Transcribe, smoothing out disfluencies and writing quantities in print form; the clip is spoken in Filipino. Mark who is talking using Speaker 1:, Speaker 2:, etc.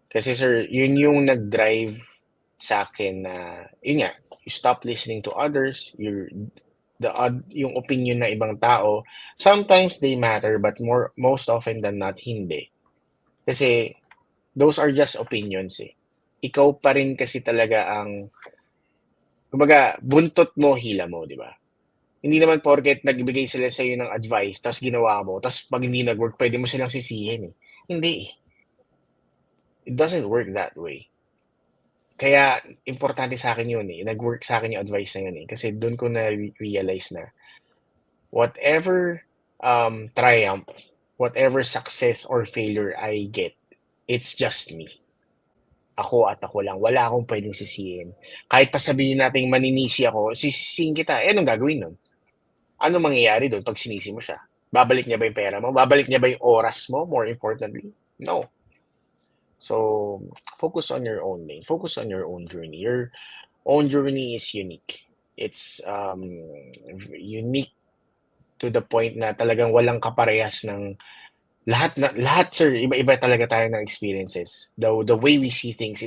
Speaker 1: Kasi sir, yun yung nag-drive sa akin na, yun nga, you stop listening to others, yung opinion ng ibang tao, sometimes they matter, but most often than not, hindi. Kasi, those are just opinions eh. Ikaw pa rin kasi talaga ang, kumbaga, buntot mo, hila mo, di ba? Hindi naman porket nagbigay sila sa iyo ng advice, tapos ginawa mo, tapos pag hindi nag-work, pwede mo silang sisihin eh. Hindi eh. It doesn't work that way. Kaya importante sa akin yun eh. Nag-work sa akin yung advice na yun eh. Kasi doon ko na-realize na whatever triumph, whatever success or failure I get, it's just me. Ako at ako lang. Wala akong pwedeng sisihin. Kahit pa sabihin natin maninisi ako, sisisihin kita. Eh, anong gagawin nun? Ano mangyayari doon pag sinisi mo siya? Babalik niya ba yung pera mo? Babalik niya ba yung oras mo, more importantly? No. So, focus on your own lane. Focus on your own journey. Your own journey is unique. It's unique to the point na talagang walang kaparehas ng lahat sir, iba-iba talaga tayo ng experiences. The way we see things,